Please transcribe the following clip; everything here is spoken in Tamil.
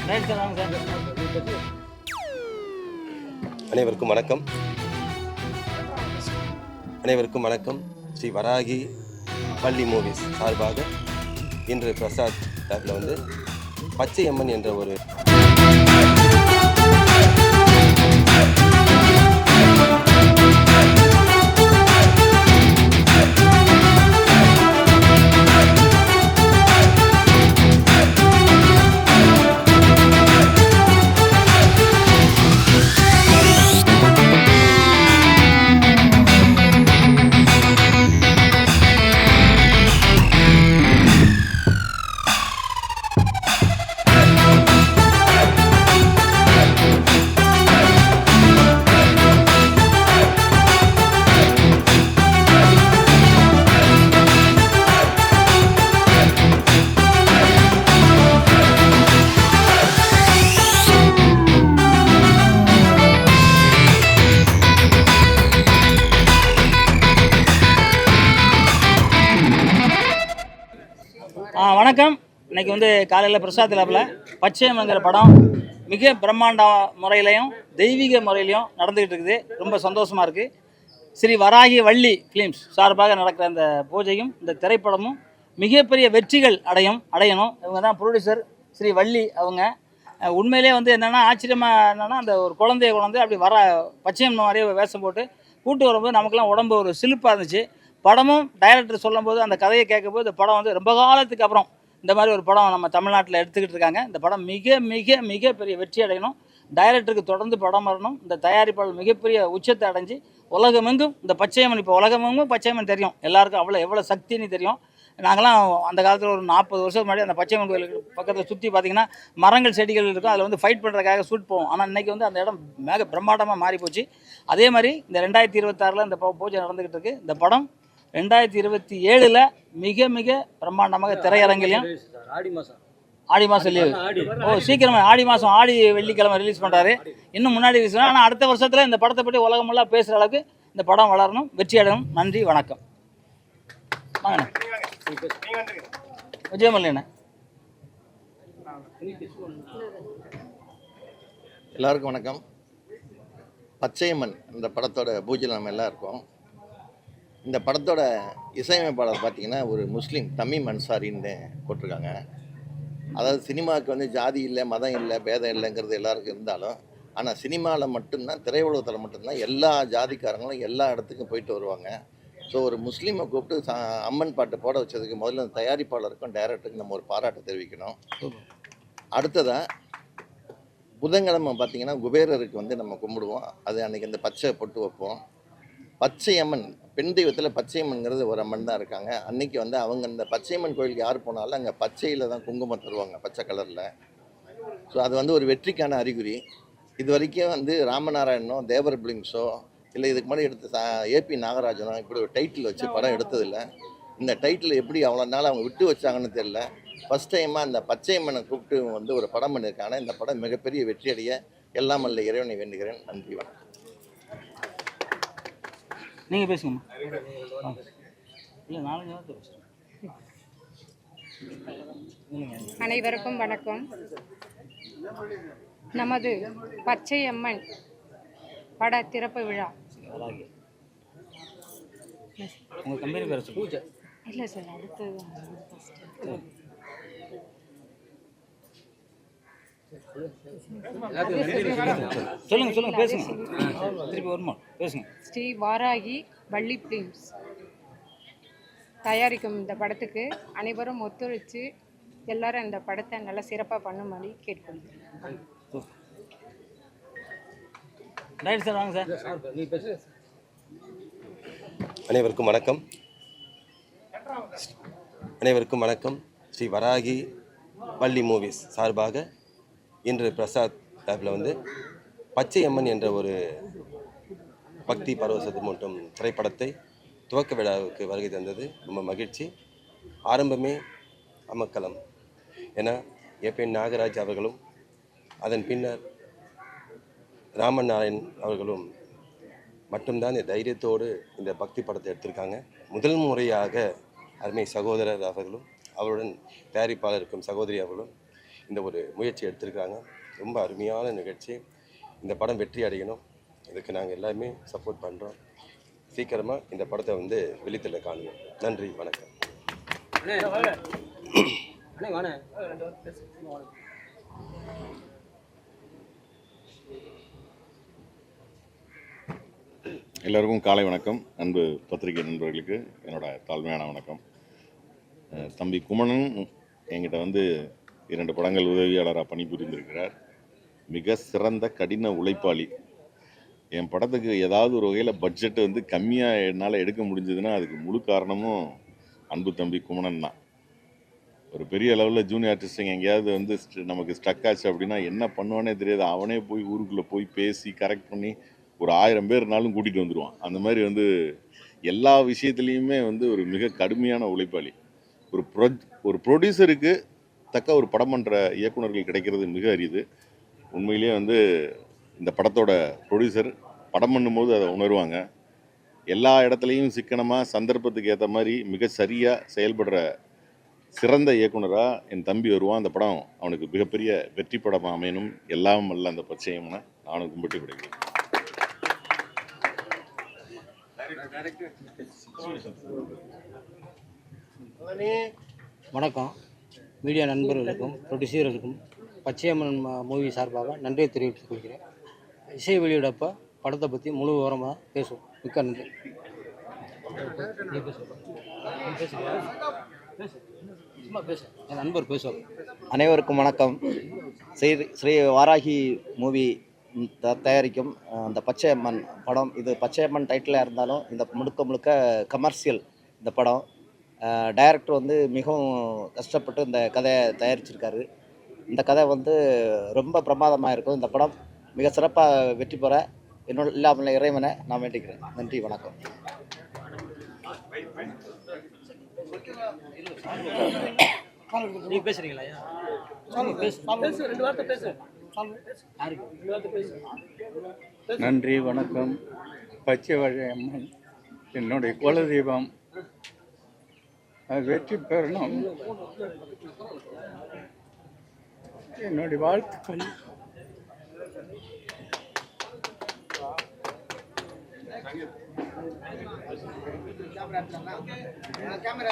ரைட் சார், வாங்க சார். அனைவருக்கும் வணக்கம். அனைவருக்கும் வணக்கம். ஸ்ரீ வராகி பள்ளி மூவிஸ் சார்பாக இன்று பிரசாத் லேபில் வந்து பச்சையம்மன் என்ற ஒரு வணக்கம். இன்றைக்கி வந்து காலையில் பிரசாத் லேபில் பச்சையம்மங்கிற படம் மிக பிரம்மாண்ட முறையிலையும் தெய்வீக முறையிலையும் நடந்துக்கிட்டு இருக்குது. ரொம்ப சந்தோஷமாக இருக்குது. ஸ்ரீ வராகி வள்ளி ஃபிலிம்ஸ் சார்பாக நடக்கிற இந்த பூஜையும் இந்த திரைப்படமும் மிகப்பெரிய வெற்றிகள் அடையணும். இவங்க தான் ப்ரொடியூசர் ஸ்ரீ வள்ளி. அவங்க உண்மையிலே வந்து என்னென்னா ஆச்சரியமாக என்னென்னா அந்த ஒரு குழந்தைய கொண்டு அப்படி பச்சையம்மன் மாதிரியே வேஷம் போட்டு கூட்டு வரும்போது நமக்குலாம் உடம்பு ஒரு சிலிப்பாக இருந்துச்சு. படமும் டைரக்டர் சொல்லும்போது அந்த கதையை கேட்கும்போது இந்த படம் வந்து ரொம்ப காலத்துக்கு அப்புறம் இந்த மாதிரி ஒரு படம் நம்ம தமிழ்நாட்டில் எடுத்துக்கிட்டு இருக்காங்க. இந்த படம் மிக மிக மிக பெரிய வெற்றி அடையணும். டைரக்டருக்கு தொடர்ந்து படம் வரணும். இந்த தயாரிப்பாளர் மிகப்பெரிய உச்சத்தை அடைஞ்சு உலகமெங்கும் இந்த பச்சையம்மன், இப்போ உலகமெங்கும் பச்சையம்மன் தெரியும் எல்லாருக்கும், எவ்வளோ சக்தின்னு தெரியும். நாங்களாம் அந்த காலத்தில் ஒரு 40 வருஷத்துக்கு முன்னாடி அந்த பச்சையம்மன் கோயிலுக்கு பக்கத்தில் சுற்றி பார்த்திங்கன்னா மரங்கள் செடிகள் இருக்கும். அதில் வந்து ஃபைட் பண்ணுறதுக்காக ஷூட் போவோம். ஆனால் இன்றைக்கி வந்து அந்த இடம் மிக பிரம்மாண்டமாக மாறி போச்சு. அதே மாதிரி இந்த 2026 இந்த பூஜை நடந்துக்கிட்டு இருக்குது. இந்த படம் 2027 மிக மிக பிரம்மாண்டமாக திரையரங்கிலையும் ஆடி மாதம் லீவு சீக்கிரமாக ஆடி வெள்ளிக்கிழமை ரிலீஸ் பண்ணுறாரு. இன்னும் முன்னாடி ரிலீஸ் பண்ணார். ஆனால் அடுத்த வருஷத்தில் இந்த படத்தை பற்றி உலகமெல்லாம் பேசுகிற அளவுக்கு இந்த படம் வளரணும், வெற்றி அடையணும். நன்றி, வணக்கம். வாங்கண்ணே விஜயமல்லிண்ணே. எல்லாருக்கும் வணக்கம். பச்சையம்மன் இந்த படத்தோட பூஜையில் நம்ம எல்லாம் இருக்கோம். இந்த படத்தோட இசையமைப்பாளர் பார்த்திங்கன்னா ஒரு முஸ்லீம் தமீம் அன்சாரின்னு போட்டிருக்காங்க. அதாவது சினிமாவுக்கு வந்து ஜாதி இல்லை, மதம் இல்லை, பேதம் இல்லைங்கிறது எல்லாருக்கும் இருந்தாலும், ஆனால் சினிமாவில் மட்டும்தான், திரையுலகத்தில் மட்டும்தான் எல்லா ஜாதிக்காரங்களும் எல்லா இடத்துக்கும் போயிட்டு வருவாங்க. ஸோ ஒரு முஸ்லீமை கூப்பிட்டு அம்மன் பாட்டு போட வச்சதுக்கு முதல்ல அந்த தயாரிப்பாளருக்கும் டைரக்டருக்கும் நம்ம ஒரு பாராட்டை தெரிவிக்கணும். அடுத்ததாக புதன்கிழமை பார்த்திங்கன்னா குபேரருக்கு வந்து நம்ம கும்பிடுவோம். அது அன்றைக்கி அந்த பச்சை பொட்டு வைப்போம். பச்சையம்மன் பெண் தெய்வத்தில் பச்சையம்மன்கிறது ஒரு அம்மன் தான் இருக்காங்க. அன்றைக்கி வந்து அவங்க இந்த பச்சையம்மன் கோயிலுக்கு யார் போனாலும் அங்கே பச்சையில் தான் குங்குமம் தருவாங்க, பச்சை கலரில். ஸோ அது வந்து ஒரு வெற்றிக்கான அறிகுறி. இது வரைக்கும் வந்து ராமநாராயணனோ தேவர் பிலிம்ஸோ இல்லை இதுக்கு முன்னாடி எடுத்த ஏபி நாகராஜனோ இப்படி ஒரு டைட்டில் வச்சு படம் எடுத்ததில்லை. இந்த டைட்டில் எப்படி அவ்வளோ நாள் அவங்க விட்டு வச்சாங்கன்னு தெரியல. ஃபஸ்ட் டைமாக அந்த பச்சையம்மனை கூப்பிட்டு வந்து ஒரு படம் பண்ணியிருக்காங்க. இந்த படம் மிகப்பெரிய வெற்றி அடைய எல்லாம் அல்ல இறைவனை வேண்டுகிறேன். நன்றி, வணக்கம். நீங்கள் பேசுங்கம்மா. இல்லை, 4 அனைவருக்கும் வணக்கம். நமது பச்சையம்மன் பட திறப்பு விழா. உங்கள் கம்பெனி பேர் பூஜை இல்லை சார், அடுத்தது சொல்லுங்க பேசுங்க. திருப்பி வருமா பேசுங்க. ஸ்ரீ வாராகி வள்ளி ஃபிலிம்ஸ் தயாரிக்கும் இந்த படத்துக்கு அனைவரும் ஒத்துழைச்சு எல்லாரும் இந்த படத்தை நல்லா சிறப்பாக பண்ணும்படி கேட்டுக்கொள்கிறேன். ரைட் சார், வாங்க சார். அனைவருக்கும் வணக்கம். அனைவருக்கும் வணக்கம். ஸ்ரீ வராகி பள்ளி மூவிஸ் சார்பாக இன்று பிரசாத் லேபில் வந்து பச்சையம்மன் என்ற ஒரு பக்தி பரவசத்து மூட்டும் திரைப்படத்தை துவக்க விழாவுக்கு வருகை தந்தது ரொம்ப மகிழ்ச்சி. ஆரம்பமே அமக்கலம். ஏன்னா ஏபி நாகராஜ் அவர்களும் அதன் பின்னர் ராமன் நாராயண் அவர்களும் மட்டும்தான் இந்த தைரியத்தோடு இந்த பக்தி படத்தை எடுத்திருக்காங்க. முதல் முறையாக அருமை சகோதரர் அவர்களும் அவருடன் தயாரிப்பாளர் இருக்கும் சகோதரி அவர்களும் இந்த ஒரு முயற்சி எடுத்திருக்காங்க. ரொம்ப அருமையான நிகழ்ச்சி. இந்த படம் வெற்றி அடையணும், இதுக்கு நாங்கள் எல்லாருமே சப்போர்ட் பண்ணுறோம். சீக்கிரமாக இந்த படத்தை வந்து வெளித்தல காணுவோம். நன்றி, வணக்கம். எல்லாருக்கும் காலை வணக்கம். அன்பு பத்திரிகை நண்பர்களுக்கு என்னோட தாழ்மையான வணக்கம். தம்பி குமணன் என்கிட்ட வந்து 2 படங்கள் உதவியாளராக பணிபுரிந்திருக்கிறார். மிக சிறந்த கடின உழைப்பாளி. என் படத்துக்கு ஏதாவது ஒரு வகையில் பட்ஜெட் வந்து கம்மியாக என்னால் எடுக்க முடிஞ்சதுன்னா அதுக்கு முழு காரணமும் அன்பு தம்பி குமணன் தான். ஒரு பெரிய லெவலில் ஜூனியர் ஆர்டிஸ்ட்டுங்க எங்கேயாவது வந்து நமக்கு ஸ்டக் ஆச்சு அப்படின்னா என்ன பண்ணுவானே தெரியாது. அவனே போய் ஊருக்குள்ளே போய் பேசி கரெக்ட் பண்ணி ஒரு 1000 பேர்னாலும் கூட்டிகிட்டு வந்துடுவான். அந்த மாதிரி வந்து எல்லா விஷயத்துலேயுமே வந்து ஒரு மிக கடுமையான உழைப்பாளி. ஒரு ப்ரொடியூசருக்கு தக்க ஒரு படம் பண்ணுற இயக்குனர்கள் கிடைக்கிறது மிக அரிது. உண்மையிலேயே வந்து இந்த படத்தோட ப்ரொடியூசர் படம் பண்ணும்போது அதை உணர்வாங்க. எல்லா இடத்துலையும் சிக்கனமாக சந்தர்ப்பத்துக்கு ஏற்ற மாதிரி மிக சரியாக செயல்படுற சிறந்த இயக்குனராக என் தம்பி வருவான். அந்த படம் அவனுக்கு மிகப்பெரிய வெற்றி படமாக அமையணும். எல்லாம் அல்ல அந்த பச்சையம்னா நானும் கும்பிட்டு கிடைக்கிறேன். வணக்கம். மீடியா நண்பர்களுக்கும் ப்ரொடியூசர்களுக்கும் பச்சையம்மன் மூவி சார்பாக நன்றியை தெரிவித்துக் கொள்கிறேன். இசை வெளியிடப்போ படத்தை பற்றி முழு விவரமாக பேசுவோம். மிக்க நன்றி. என் நண்பர் பேசுவோம். அனைவருக்கும் வணக்கம். ஸ்ரீ வாராகி மூவி தயாரிக்கும் அந்த பச்சையம்மன் படம். இது பச்சையம்மன் டைட்டிலாக இருந்தாலும் இந்த முழுக்க கமர்ஷியல் இந்த படம். டைரக்டர் வந்து மிகவும் கஷ்டப்பட்டு இந்த கதையை தயாரிச்சிருக்காரு. இந்த கதை வந்து ரொம்ப பிரமாதமாக இருக்கும். இந்த படம் மிக சிறப்பாக வெற்றி பெற என்னோட இல்லாமல் இறைவனை நான் வேண்டிக்கிறேன். நன்றி, வணக்கம். நீ பேசுறீங்களா? நன்றி, வணக்கம். பச்சை அம்மன் என்னுடைய குலதெய்வம். அது வெற்றி பெறணும், என்னுடைய வாழ்த்துக்கள். கேமரா